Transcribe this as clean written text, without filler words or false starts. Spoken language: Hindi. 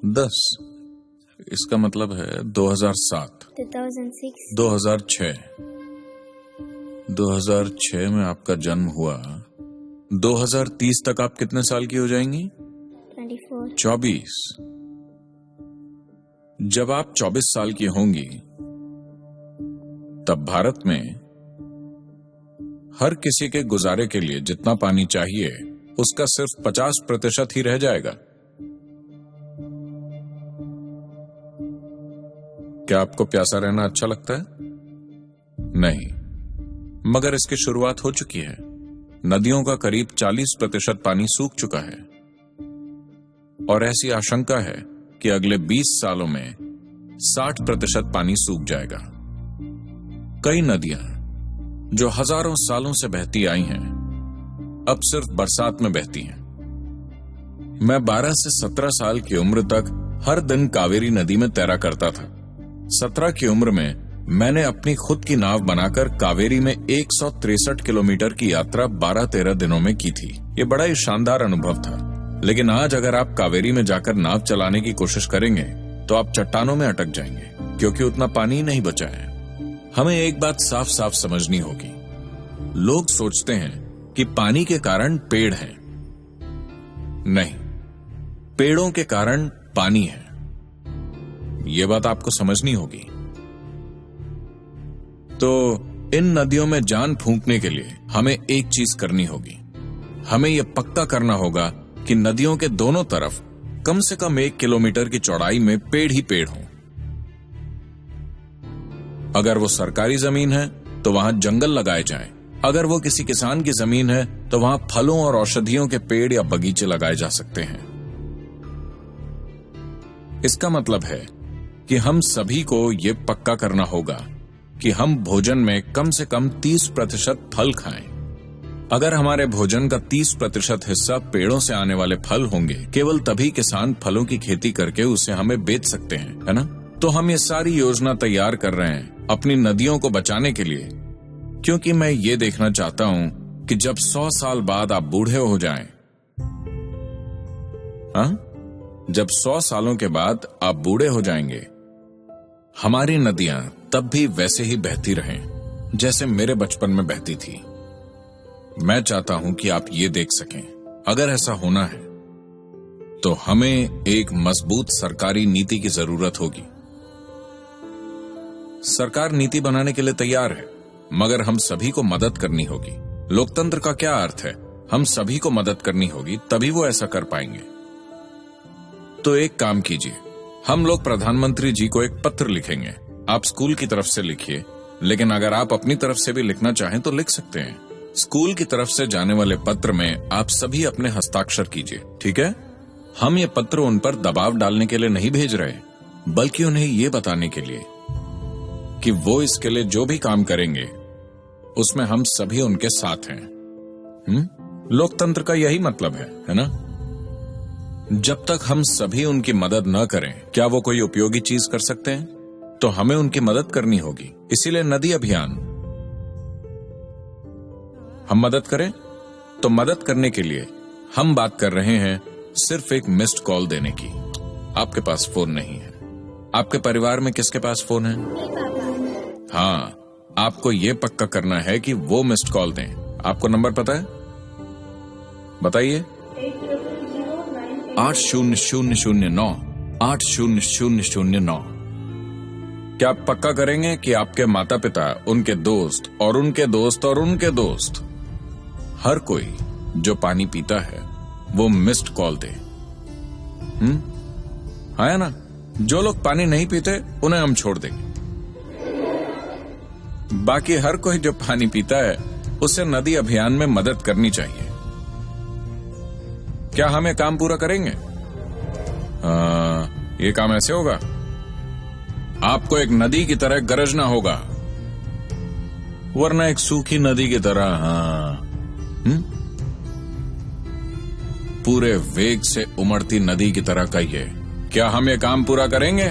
10। इसका मतलब है 2007, 2006, 2006। 2006 में आपका जन्म हुआ। 2030 तक आप कितने साल की हो जाएंगी? 24, 24। जब आप 24 साल की होंगी तब भारत में हर किसी के गुजारे के लिए जितना पानी चाहिए उसका सिर्फ 50% ही रह जाएगा। क्या आपको प्यासा रहना अच्छा लगता है? नहीं, मगर इसकी शुरुआत हो चुकी है। नदियों का करीब 40% पानी सूख चुका है और ऐसी आशंका है कि अगले 20 सालों में 60% पानी सूख जाएगा। कई नदियां जो हजारों सालों से बहती आई हैं, अब सिर्फ बरसात में बहती हैं। मैं 12 से 17 साल की उम्र तक हर दिन कावेरी नदी में तैरा करता था। 17 की उम्र में मैंने अपनी खुद की नाव बनाकर कावेरी में 163 किलोमीटर की यात्रा 12-13 दिनों में की थी। ये बड़ा ही शानदार अनुभव था। लेकिन आज अगर आप कावेरी में जाकर नाव चलाने की कोशिश करेंगे तो आप चट्टानों में अटक जाएंगे, क्योंकि उतना पानी नहीं बचा है। हमें एक बात साफ साफ समझनी होगी। लोग सोचते हैं कि पानी के कारण पेड़ हैं। नहीं, पेड़ों के कारण पानी है। यह बात आपको समझनी होगी। तो इन नदियों में जान फूंकने के लिए हमें एक चीज करनी होगी। हमें यह पक्का करना होगा कि नदियों के दोनों तरफ कम से कम 1 किलोमीटर की चौड़ाई में पेड़ ही पेड़ हों। अगर वो सरकारी जमीन है तो वहां जंगल लगाए जाएं। अगर वो किसी किसान की जमीन है तो वहां फलों और औषधियों के पेड़ या बगीचे लगाए जा सकते हैं। इसका मतलब है कि हम सभी को यह पक्का करना होगा कि हम भोजन में कम से कम 30% फल खाएं। अगर हमारे भोजन का 30% हिस्सा पेड़ों से आने वाले फल होंगे, केवल तभी किसान फलों की खेती करके उसे हमें बेच सकते हैं, है ना? तो हम ये सारी योजना तैयार कर रहे हैं अपनी नदियों को बचाने के लिए, क्योंकि मैं ये देखना चाहता हूं कि जब 100 साल बाद आप बूढ़े हो जाएं, जब 100 सालों के बाद आप बूढ़े हो जाएंगे, हमारी नदियां तब भी वैसे ही बहती रहें जैसे मेरे बचपन में बहती थी। मैं चाहता हूं कि आप ये देख सकें। अगर ऐसा होना है तो हमें एक मजबूत सरकारी नीति की जरूरत होगी। सरकार नीति बनाने के लिए तैयार है, मगर हम सभी को मदद करनी होगी। लोकतंत्र का क्या अर्थ है? हम सभी को मदद करनी होगी, तभी वो ऐसा कर पाएंगे। तो एक काम कीजिए, हम लोग प्रधानमंत्री जी को एक पत्र लिखेंगे। आप स्कूल की तरफ से लिखिए, लेकिन अगर आप अपनी तरफ से भी लिखना चाहें तो लिख सकते हैं। स्कूल की तरफ से जाने वाले पत्र में आप सभी अपने हस्ताक्षर कीजिए, ठीक है? हम ये पत्र उन पर दबाव डालने के लिए नहीं भेज रहे, बल्कि उन्हें ये बताने के लिए कि वो इसके लिए जो भी काम करेंगे उसमें हम सभी उनके साथ हैं। लोकतंत्र का यही मतलब है ना? जब तक हम सभी उनकी मदद न करें, क्या वो कोई उपयोगी चीज कर सकते हैं? तो हमें उनकी मदद करनी होगी। इसीलिए नदी अभियान। हम मदद करें, तो मदद करने के लिए हम बात कर रहे हैं सिर्फ एक मिस्ड कॉल देने की। आपके पास फोन नहीं है। आपके परिवार में किसके पास फोन है? हाँ, आपको यह पक्का करना है कि वो मिस्ड कॉल दें। आपको नंबर पता है? बताइए। 80009 80009। क्या आप पक्का करेंगे कि आपके माता पिता, उनके दोस्त और उनके दोस्त और उनके दोस्त, हर कोई जो पानी पीता है वो मिस्ड कॉल दे? है ना? जो लोग पानी नहीं पीते उन्हें हम छोड़ देंगे। बाकी हर कोई जो पानी पीता है उसे नदी अभियान में मदद करनी चाहिए। क्या हम ये काम पूरा करेंगे? ये काम ऐसे होगा, आपको एक नदी की तरह गरजना होगा, वरना एक सूखी नदी की तरह पूरे वेग से उमड़ती नदी की तरह कहिए। क्या हम ये काम पूरा करेंगे?